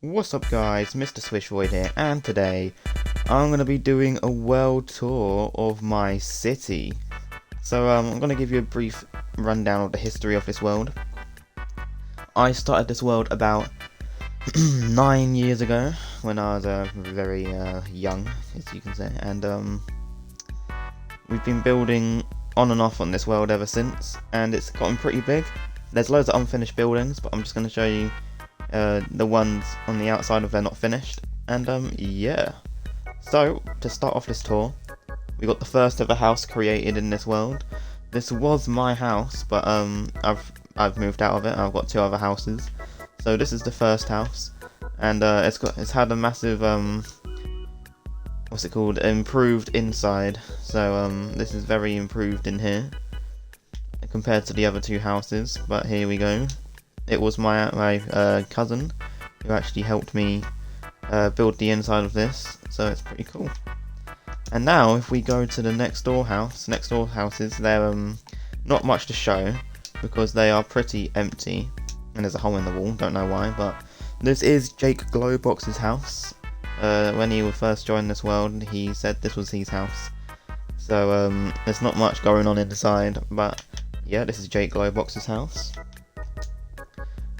What's up guys, Mr. SwishVoid here, and today I'm going to be doing a world tour of my city. So I'm going to give you a brief rundown of the history of this world. I started this world about 9 years ago, when I was very young, as you can say, and we've been building on and off on this world ever since, and it's gotten pretty big. There's loads of unfinished buildings, but I'm just going to show you the ones on the outside of they're not finished, and yeah. So to start off this tour, we got the first ever house created in this world. This was my house, but I've moved out of it. I've got 2 other houses. So this is the first house, and it's had a massive what's it called, improved inside. So this is very improved in here compared to the other 2 houses. But here we go. It was my cousin who actually helped me build the inside of this, so it's pretty cool. And now if we go to the next door houses, they're not much to show because they are pretty empty, and there's a hole in the wall, don't know why. But this is Jake Globox's house. When he first joined this world, he said this was his house, so there's not much going on inside, but yeah, this is Jake Globox's house.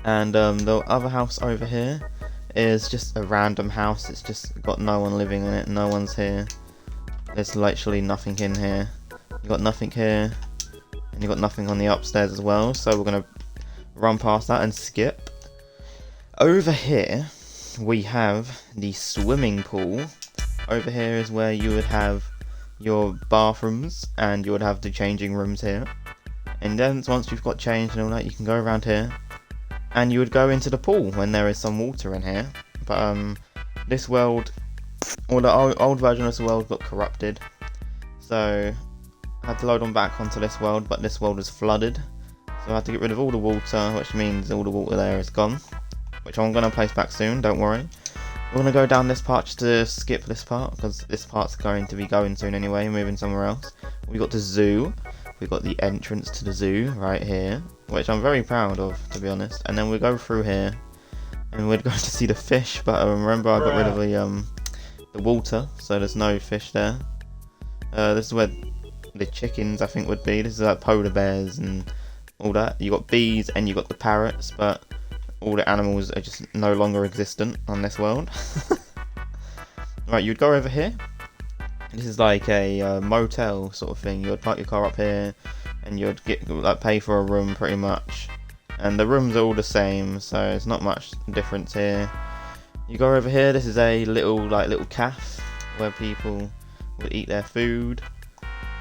And the other house over here is just a random house. It's just got no one living in it, no one's here. There's literally nothing in here. You got nothing here, and you got nothing on the upstairs as well, so we're gonna run past that and skip. Over here we have the swimming pool. Over here is where you would have your bathrooms, and you would have the changing rooms here. And then once you've got changed and all that, you can go around here and you would go into the pool when there is some water in here. But this world, or the old version of this world, got corrupted, so I had to load on back onto this world, but this world is flooded, so I had to get rid of all the water, which means all the water there is gone, which I'm going to place back soon, don't worry. We're going to go down this part just to skip this part, because this part's going to be going soon anyway, moving somewhere else. We got the zoo. We got the entrance to the zoo right here, which I'm very proud of, to be honest. And then we go through here, and we're going to see the fish. But remember, I got rid of the water, so there's no fish there. This is where the chickens, I think, would be. This is like polar bears and all that. You got bees and you got the parrots, but all the animals are just no longer existent on this world. Right, you'd go over here. This is like a motel sort of thing. You'd park your car up here, and you'd get pay for a room pretty much. And the rooms are all the same, so it's not much difference here. You go over here. This is a little cafe where people would eat their food.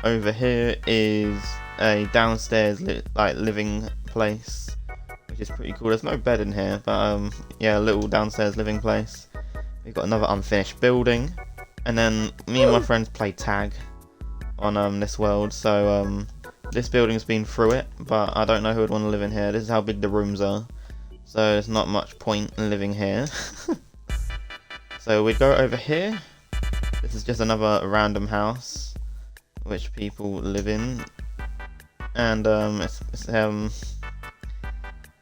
Over here is a downstairs living place, which is pretty cool. There's no bed in here, but yeah, a little downstairs living place. We've got another unfinished building. And then me and my friends play tag on this world, so this building's been through it, but I don't know who would want to live in here. This is how big the rooms are, so there's not much point in living here. So we'd go over here. This is just another random house which people live in, and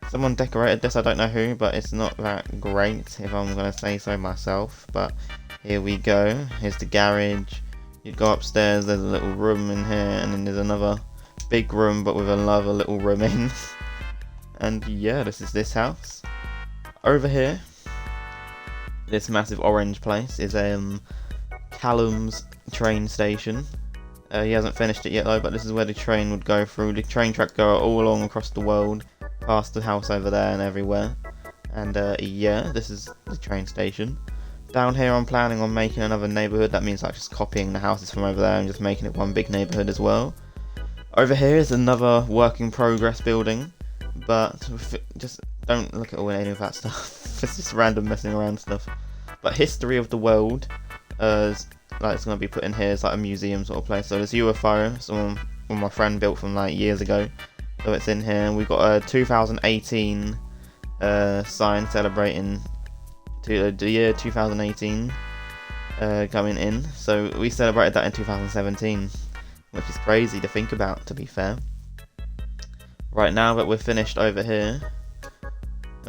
someone decorated this. I don't know who, but it's not that great, if I'm gonna say so myself. But here we go. Here's the garage. You'd go upstairs, there's a little room in here, and then there's another big room, but with another little room in. And yeah, this is this house. Over here, this massive orange place is Callum's train station. He hasn't finished it yet though, but this is where the train would go through. The train track go all along across the world, past the house over there and everywhere. And yeah, this is the train station. Down here I'm planning on making another neighbourhood. That means like just copying the houses from over there and just making it one big neighbourhood as well. Over here is another work in progress building, but just don't look at any of that stuff. It's just random messing around stuff. But history of the world, it's going to be put in here. It's like a museum sort of place. So there's UFO, someone my friend built from like years ago, so it's in here. We've got a 2018 sign celebrating the year 2018 coming in, so we celebrated that in 2017, which is crazy to think about, to be fair. Right now that we're finished over here,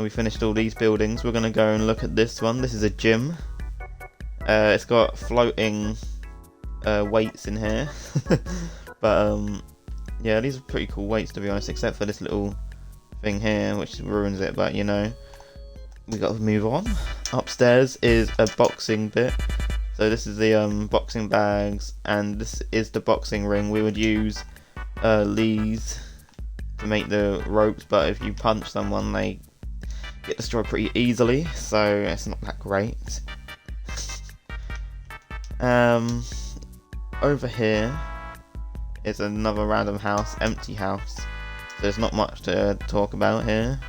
and we finished all these buildings, we're gonna go and look at this one. This is a gym. It's got floating weights in here. But yeah, these are pretty cool weights, to be honest, except for this little thing here which ruins it, but you know, we got to move on. Upstairs is a boxing bit. So this is the boxing bags, and this is the boxing ring. We would use these to make the ropes, but if you punch someone they get destroyed pretty easily, so it's not that great. Over here is another random house, empty house. So there's not much to talk about here.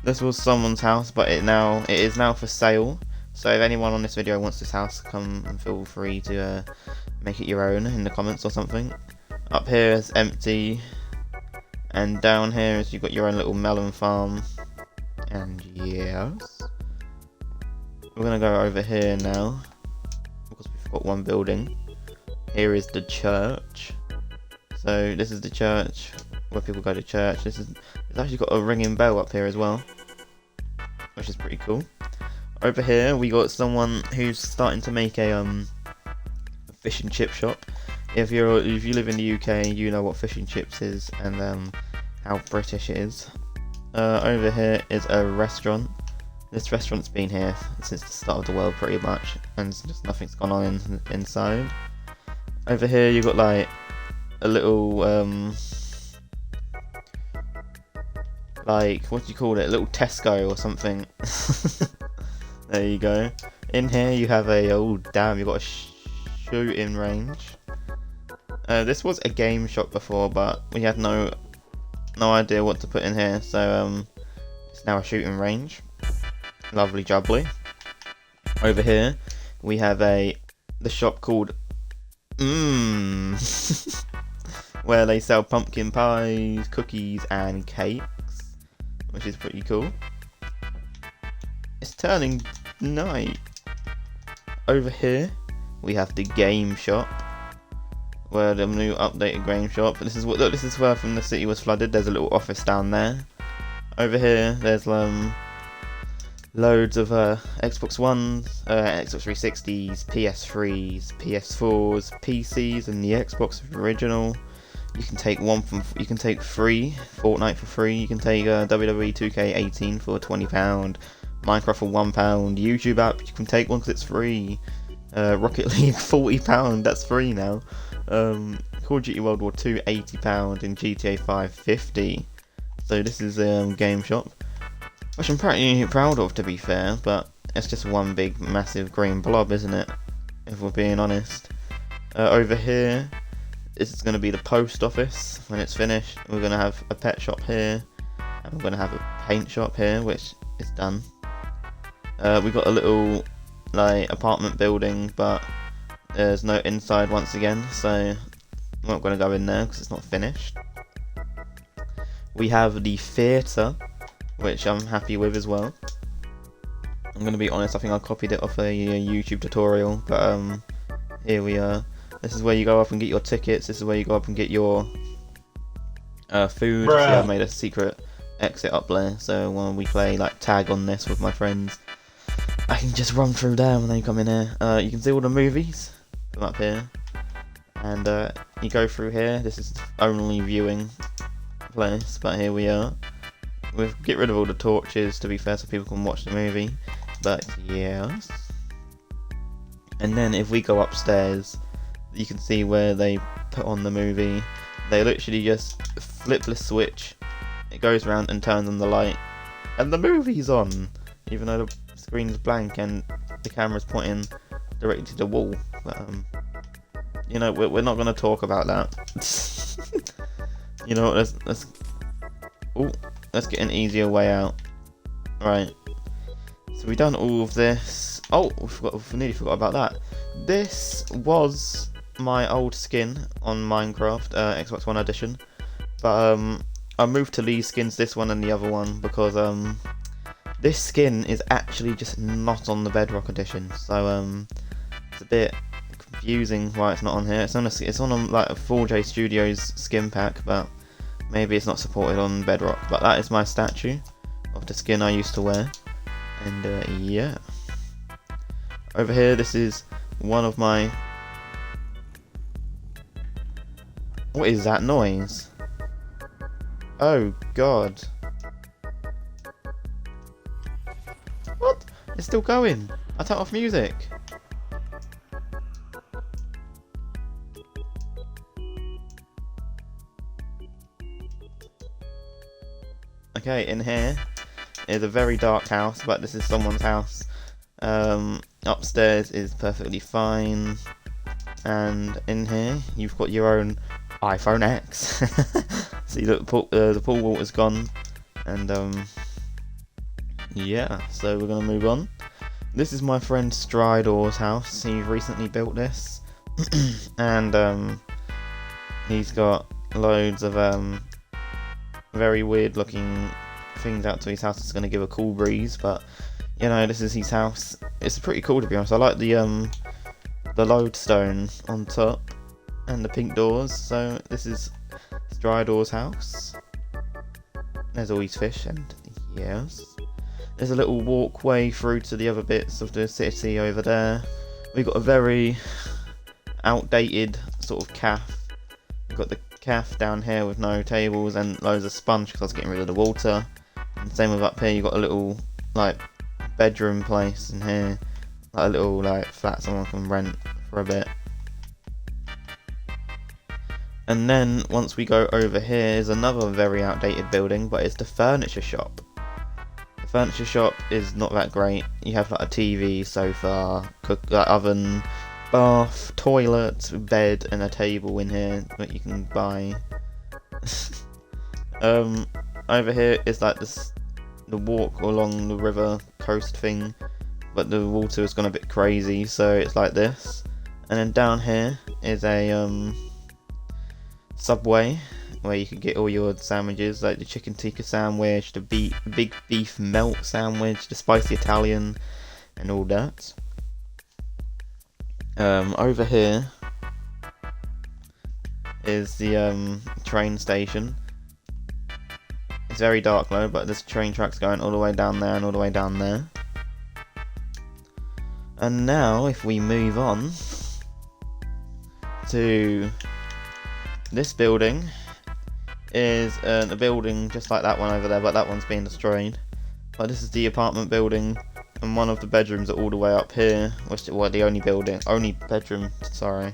This was someone's house, but it is now for sale. So if anyone on this video wants this house, come and feel free to make it your own in the comments or something. Up here is empty, and down here is you've got your own little melon farm. And yes, we're gonna go over here now because we've got one building. Here is the church. So this is the church where people go to church. It's actually got a ringing bell up here as well, which is pretty cool. Over here we got someone who's starting to make a fish and chip shop. If you live in the UK, you know what fish and chips is and how British it is. Over here is a restaurant. This restaurant's been here since the start of the world pretty much, and just nothing's gone on inside. Over here you got like a little like, what do you call it, a little Tesco or something. There you go. In here you have a, oh damn, you got a shooting range. This was a game shop before, but we had no idea what to put in here, so it's now a shooting range. Lovely jubbly. Over here we have the shop called where they sell pumpkin pies, cookies and cakes, which is pretty cool. It's turning night. Over here we have the game shop, where the new updated game shop. This is where from the city was flooded. There's a little office down there. Over here there's loads of Xbox Ones, Xbox 360s, PS3s, PS4s, PCs, and the Xbox original. You can take free Fortnite for free. You can take WWE 2K18 for £20, Minecraft for £1, YouTube app you can take one because it's free. Rocket League £40, that's free now. Call of Duty World War 2 £80, and GTA 5 £50. So this is a game shop, which I'm pretty proud of, to be fair, but it's just one big massive green blob, isn't it, if we're being honest. Over here, this is going to be the post office when it's finished. We're going to have a pet shop here, and we're going to have a paint shop here, which is done. We've got a little like apartment building, but there's no inside once again, so I'm not going to go in there because it's not finished. We have the theatre, which I'm happy with as well. I'm going to be honest, I think I copied it off a YouTube tutorial, but here we are. This is where you go up and get your tickets. This is where you go up and get your food. See, I've made a secret exit up there, so when we play like tag on this with my friends, I can just run through there when they come in here. You can see all the movies from up here, and you go through here. This is only viewing place, but here we are. We'll get rid of all the torches, to be fair, so people can watch the movie, but yes. And then if we go upstairs, you can see where they put on the movie. They literally just flip the switch, it goes around and turns on the light, and the movie's on, even though the screen's blank and the camera's pointing directly to the wall. But you know, we're not going to talk about that. You know what, let's get an easier way out. Right, so we've done all of this. Oh, we nearly forgot about that. This was my old skin on Minecraft, Xbox One edition, but I moved to these skins, this one and the other one, because this skin is actually just not on the Bedrock edition, so it's a bit confusing why it's not on here. It's on like a 4J Studios skin pack, but maybe it's not supported on Bedrock. But that is my statue of the skin I used to wear. And yeah. Over here, this is one of my... What is that noise? Oh god. What? It's still going. I turned off music. Okay, in here is a very dark house, but this is someone's house. Upstairs is perfectly fine, and in here you've got your own iPhone X. See, look, the pool water's gone, and yeah. So we're gonna move on. This is my friend Stridor's house. He recently built this, and he's got loads of very weird looking things out to his house. It's going to give a cool breeze, but you know, this is his house. It's pretty cool, to be honest. I like the lodestone on top and the pink doors. So this is Stridor's house. There's all his fish, and yes, there's a little walkway through to the other bits of the city over there. We've got a very outdated sort of cafe. We've got the cafe down here with no tables and loads of sponge because I was getting rid of the water. And same with up here, you've got a little like bedroom place in here, like a little like flat someone can rent for a bit. And then once we go over here is another very outdated building, but it's the furniture shop. The furniture shop is not that great. You have like a TV, sofa, oven, bath, toilet, bed, and a table in here that you can buy. Over here is like the walk along the river coast thing, but the water has gone a bit crazy, so it's like this. And then down here is a Subway where you can get all your sandwiches, like the chicken tikka sandwich, the big beef melt sandwich, the spicy Italian, and all that. Over here is the train station. It's very dark though, but there's train tracks going all the way down there and all the way down there. And now if we move on to this building, is a building just like that one over there, but that one's been destroyed. But this is the apartment building, and one of the bedrooms are all the way up here, which well, the only bedroom, sorry.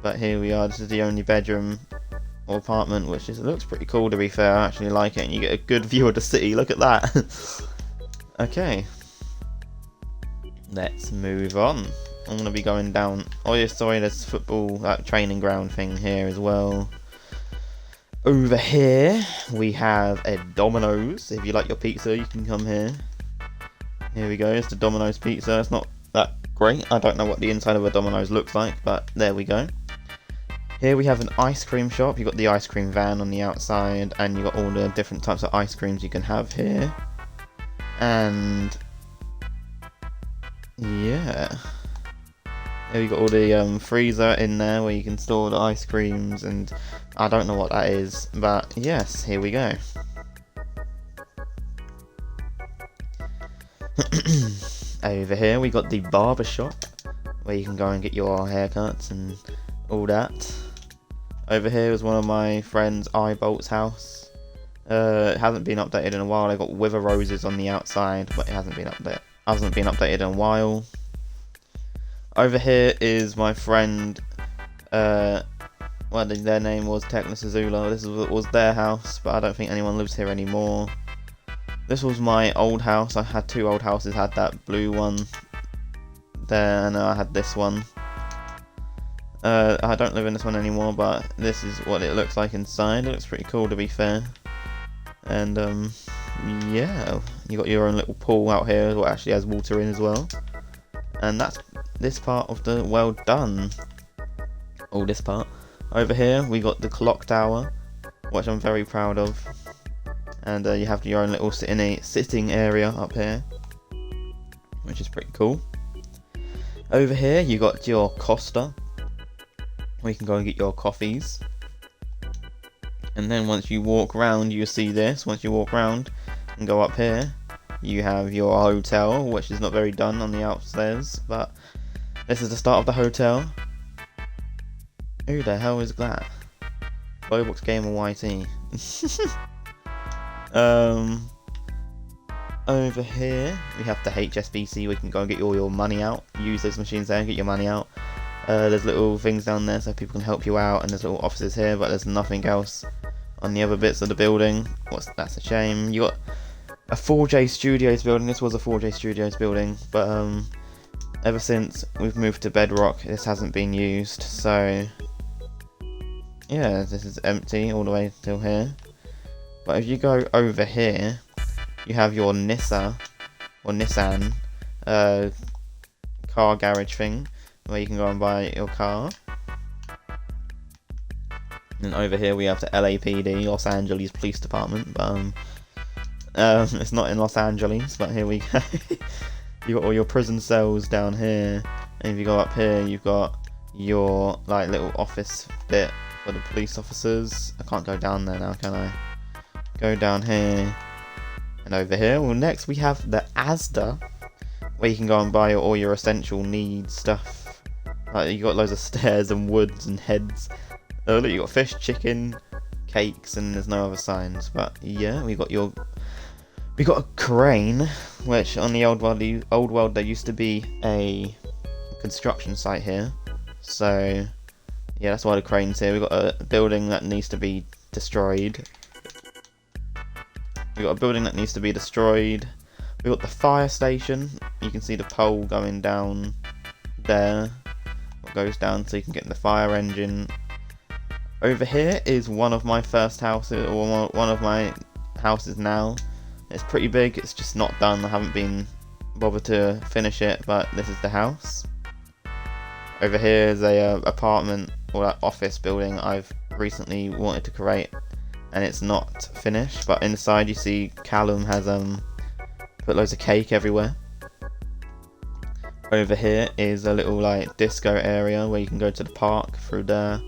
But here we are. This is the only bedroom or apartment, which looks pretty cool, to be fair. I actually like it, and you get a good view of the city. Look at that. Okay, let's move on. I'm gonna be going down. Oh yeah, sorry. There's football training ground thing here as well. Over here we have a Domino's. If you like your pizza, you can come here. Here we go. It's the Domino's pizza. It's not that great. I don't know what the inside of a Domino's looks like, but there we go. Here we have an ice cream shop. You've got the ice cream van on the outside, and you've got all the different types of ice creams you can have here. And yeah, here we got all the freezer in there where you can store the ice creams, and I don't know what that is, but yes, here we go. Over here we got the barber shop where you can go and get your haircuts and all that. Over here is one of my friend's Eyebolt's house. It hasn't been updated in a while. They got wither roses on the outside, but it hasn't been updated in a while. Over here is my friend, well, their name was Technus Azula. This was their house, but I don't think anyone lives here anymore. This was my old house. I had two old houses. I had that blue one there, and I had this one. I don't live in this one anymore, but this is what it looks like inside. It looks pretty cool, to be fair. And yeah, you got your own little pool out here, what actually has water in as well. And that's this part of the well done. All this part. Over here we got the clock tower, which I'm very proud of. And you have your own little sitting area up here, which is pretty cool. Over here you got your Costa, where you can go and get your coffees. And then once you walk round, you see this. Once you walk round, and go up here, you have your hotel, which is not very done on the upstairs, but this is the start of the hotel. Who the hell is that? Globox Gamer YT. Over here we have the HSBC. We can go and get all your money out. Use those machines there and get your money out. There's little things down there so people can help you out, and there's little offices here, but there's nothing else on the other bits of the building. That's a shame. You got a 4J Studios building. This was a 4J Studios building, but ever since we've moved to Bedrock, this hasn't been used. So yeah, this is empty all the way till here. But if you go over here, you have your Nissan car garage thing, where you can go and buy your car. And over here we have the LAPD, Los Angeles Police Department, but it's not in Los Angeles, but here we go. You got all your prison cells down here, and if you go up here, you've got your like little office bit for the police officers. I can't go down there now, can I? Go down here and over here. Well, next we have the Asda, where you can go and buy all your essential needs stuff. Like, you got loads of stairs and woods and heads. Oh look, you got fish, chicken, cakes, and there's no other signs. But yeah, we got a crane, which on the old world there used to be a construction site here. So yeah, that's why the crane's here. We got a building that needs to be destroyed. We got a building that needs to be destroyed. We got the fire station. You can see the pole going down there. It goes down so you can get in the fire engine. Over here is one of my first houses, or one of my houses now. It's pretty big. It's just not done. I haven't been bothered to finish it, but this is the house. Over here is a apartment or office building I've recently wanted to create, and it's not finished. But inside you see Callum has put loads of cake everywhere. Over here is a little like disco area where you can go to the park through there,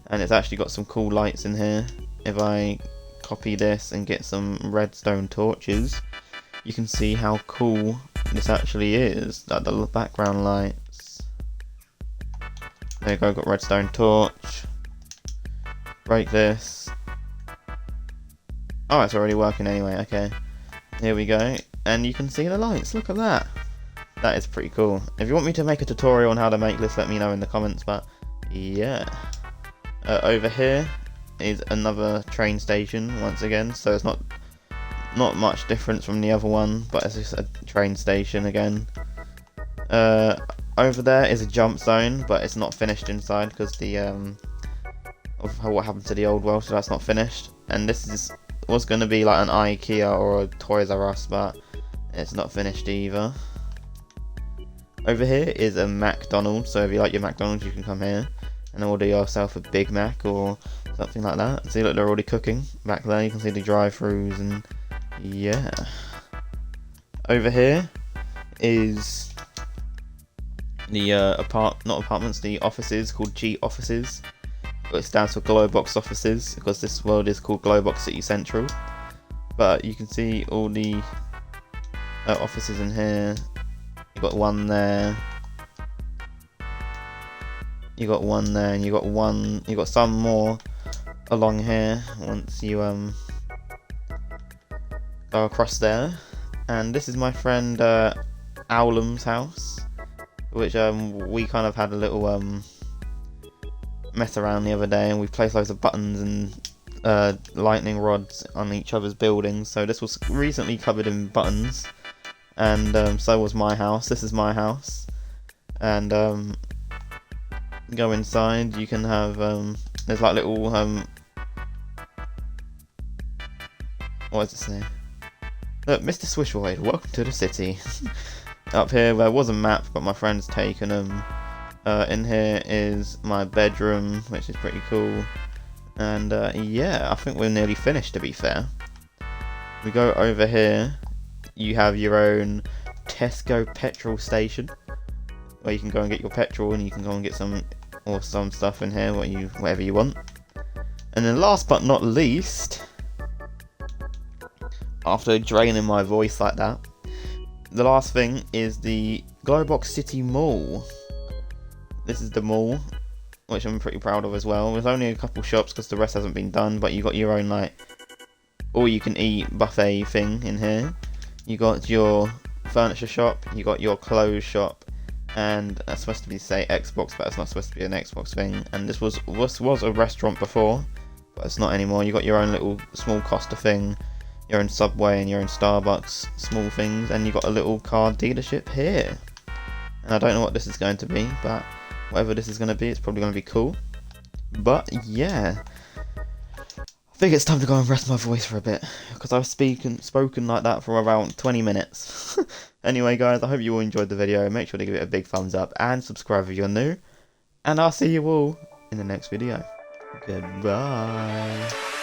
and it's actually got some cool lights in here. If I copy this and get some redstone torches, you can see how cool this actually is. Like the background lights. There you go, got redstone torch. Break this. Oh, it's already working anyway, okay. Here we go. And you can see the lights, look at that. That is pretty cool. If you want me to make a tutorial on how to make this, let me know in the comments, but yeah. Over here is another train station once again, so it's not much difference from the other one, but it's just a train station again. Over there is a jump zone, but it's not finished inside because of what happened to the old world, so that's not finished. And this was going to be like an IKEA or a Toys R Us, but it's not finished either. Over here is a McDonald's, so if you like your McDonald's, you can come here and order yourself a Big Mac or something like that. See, look, they're already cooking back there. You can see the drive-thrus, and yeah. Over here is the the offices called G offices. It stands for Globox offices because this world is called GloboxCityCentral. But you can see all the offices in here. You got one there. You got one there, and you got some more along here once you go across there. And this is my friend Owlam's house, which we kind of had a little mess around the other day, and we placed loads of buttons and lightning rods on each other's buildings. So this was recently covered in buttons, and so was my house. This is my house, and go inside. You can have there's like little what does it say? Look, Mr. SwishVoid, welcome to the city. Up here there was a map, but my friend's taken them. In here is my bedroom, which is pretty cool. And yeah, I think we're nearly finished, to be fair. We go over here, you have your own Tesco petrol station, where you can go and get your petrol, and you can go and get some stuff in here, whatever you want. And then last but not least, after draining my voice like that. The last thing is the Globox City Mall. This is the mall, which I'm pretty proud of as well. There's only a couple shops because the rest hasn't been done, but you got your own like all you can eat buffet thing in here. You got your furniture shop, you got your clothes shop, and that's supposed to be say Xbox, but it's not supposed to be an Xbox thing. And this was a restaurant before, but it's not anymore. You got your own little small Costa thing, your own Subway and your own Starbucks small things, and you got a little car dealership here. And I don't know what this is going to be, but whatever this is going to be, it's probably going to be cool. But yeah, I think it's time to go and rest my voice for a bit, because I've spoken like that for around 20 minutes. Anyway guys, I hope you all enjoyed the video. Make sure to give it a big thumbs up and subscribe if you're new. And I'll see you all in the next video. Goodbye.